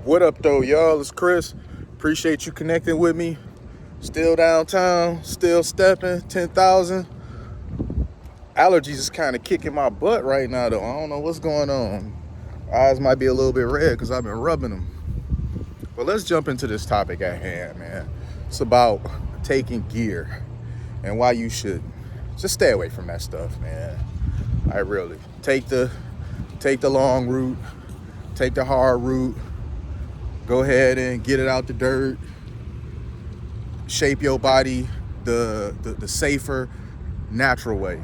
What up, though, y'all? It's Chris. Appreciate you connecting with me. Still downtown, still stepping, 10,000. Allergies is kind of kicking my butt right now, though. I don't know what's going on. Eyes might be a little bit red because I've been rubbing them. But let's jump into this topic at hand, man. It's about taking gear and why you should just stay away from that stuff, man. I really take the long route, take the hard route. Go ahead and get it out the dirt. Shape your body the safer, natural way.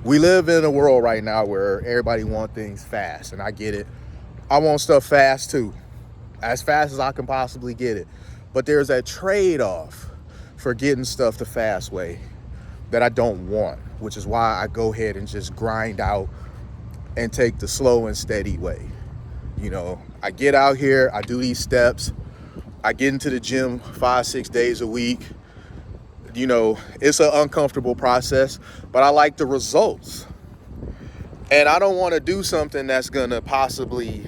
We live in a world right now where everybody wants things fast, and I get it. I want stuff fast too, as fast as I can possibly get it. But there's a trade-off for getting stuff the fast way that I don't want, which is why I go ahead and just grind out and take the slow and steady way. You know, I get out here, I do these steps, I get into the gym 5-6 days a week. You know, it's an uncomfortable process, but I like the results. And I don't want to do something that's gonna possibly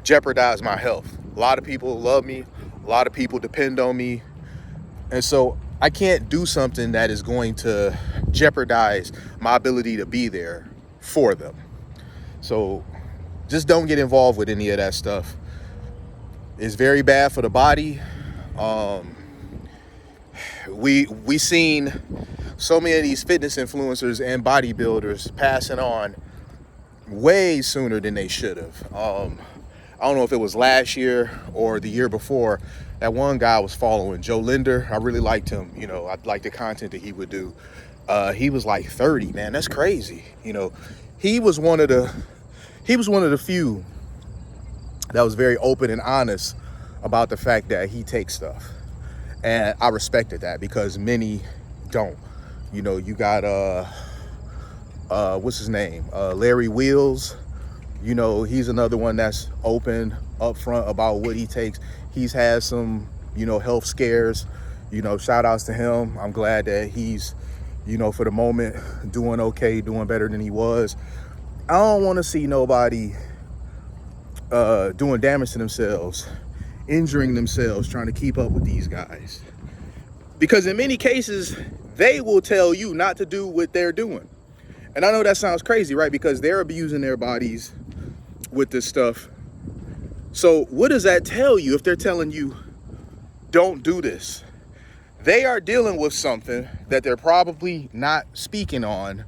jeopardize my health. A lot of people love me, a lot of people depend on me. And so I can't do something that is going to jeopardize my ability to be there for them. So just don't get involved with any of that stuff. It's very bad for the body. We seen so many of these fitness influencers and bodybuilders passing on way sooner than they should have. I don't know if it was last year or the year before. That one guy I was following, Joe Linder. I really liked him. You know, I liked the content that he would do. He was like 30, man. That's crazy. You know, he was one of the few that was very open and honest about the fact that he takes stuff. And I respected that because many don't. You know, you got, what's his name? Larry Wheels. You know, he's another one that's open up front about what he takes. He's had some, you know, health scares. You know, shout outs to him. I'm glad that he's, you know, for the moment, doing okay, doing better than he was. I don't want to see nobody doing damage to themselves, injuring themselves, trying to keep up with these guys. Because in many cases, they will tell you not to do what they're doing. And I know that sounds crazy, right? Because they're abusing their bodies with this stuff. So what does that tell you if they're telling you, don't do this? They are dealing with something that they're probably not speaking on,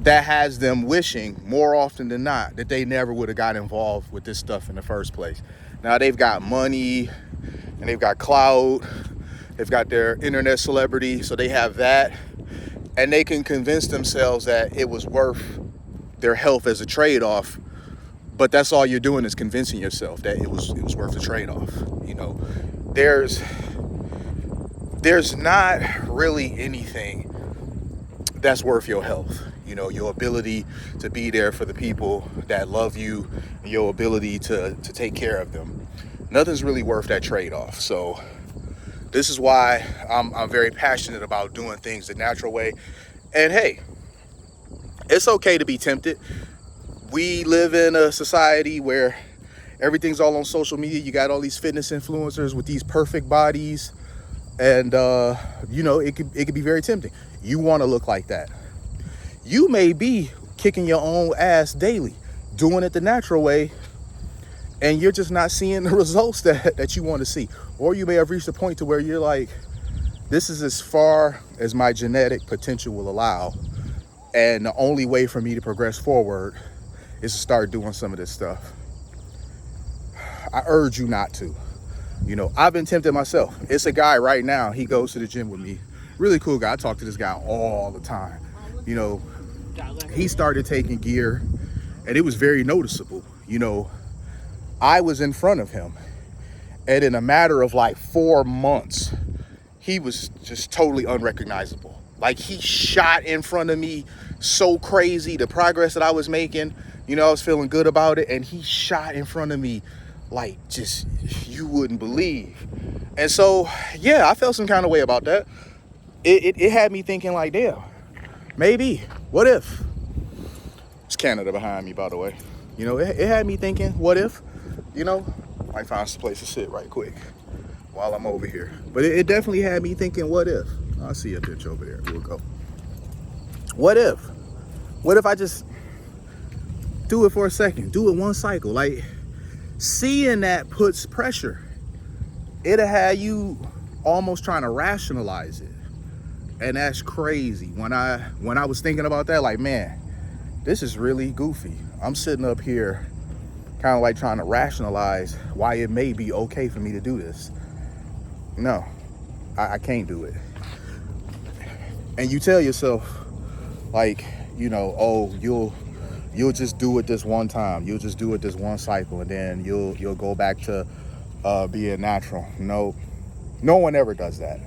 that has them wishing more often than not that they never would have got involved with this stuff in the first place. Now they've got money and they've got clout, they've got their internet celebrity, so they have that, and they can convince themselves that it was worth their health as a trade-off. But that's all you're doing is convincing yourself that it was worth the trade-off. You know, there's not really anything that's worth your health. You know, your ability to be there for the people that love you, and your ability to take care of them. Nothing's really worth that trade-off. So this is why I'm very passionate about doing things the natural way. And hey, it's okay to be tempted. We live in a society where everything's all on social media. You got all these fitness influencers with these perfect bodies. And, you know, it could be very tempting. You want to look like that. You may be kicking your own ass daily, doing it the natural way, and you're just not seeing the results that you want to see. Or you may have reached a point to where you're like, this is as far as my genetic potential will allow. And the only way for me to progress forward is to start doing some of this stuff. I urge you not to. You know, I've been tempted myself. It's a guy right now, he goes to the gym with me. Really cool guy. I talk to this guy all the time. You know, he started taking gear and it was very noticeable. You know, I was in front of him, and in a matter of like 4 months, he was just totally unrecognizable. Like, he shot in front of me so crazy, the progress that I was making, you know, I was feeling good about it, and he shot in front of me like, just, you wouldn't believe. And so, yeah, I felt some kind of way about that. It had me thinking like, damn, maybe, what if? It's Canada behind me, by the way. You know, it had me thinking, what if? you know, might find some place to sit right quick while I'm over here. But it definitely had me thinking, what if? I see a bitch over there. We'll go. What if? What if I just do it for a second? Do it one cycle. Like, seeing that puts pressure. It'll have you almost trying to rationalize it. And that's crazy. When I was thinking about that, like, man, this is really goofy. I'm sitting up here kind of like trying to rationalize why it may be okay for me to do this. No, I can't do it. And you tell yourself, like, you know, oh, you'll just do it this one time. You'll just do it this one cycle, and then you'll go back to being natural. No one ever does that.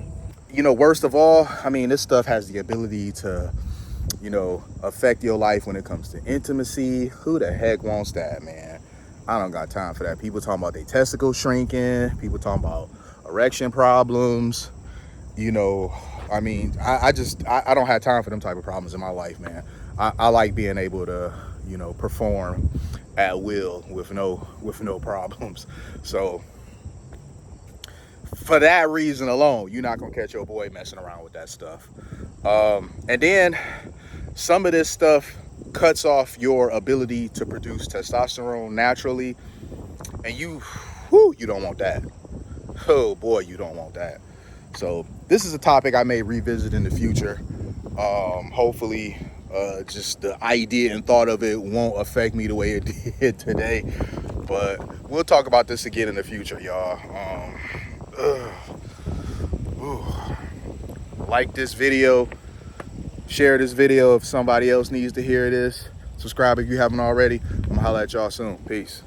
You know, worst of all, I mean, this stuff has the ability to, you know, affect your life when it comes to intimacy. Who the heck wants that, man? I don't got time for that. People talking about their testicles shrinking. People talking about erection problems. You know, I mean, I don't have time for them type of problems in my life, man. I like being able to, you know, perform at will with no problems. So for that reason alone, you're not gonna catch your boy messing around with that stuff. And then some of this stuff cuts off your ability to produce testosterone naturally, and you don't want that. Oh boy, you don't want that. So this is a topic I may revisit in the future. Hopefully, just the idea and thought of it won't affect me the way it did today. But we'll talk about this again in the future, y'all. Like this video, share this video if somebody else needs to hear this. Subscribe if you haven't already. I'm gonna holla at y'all soon. Peace.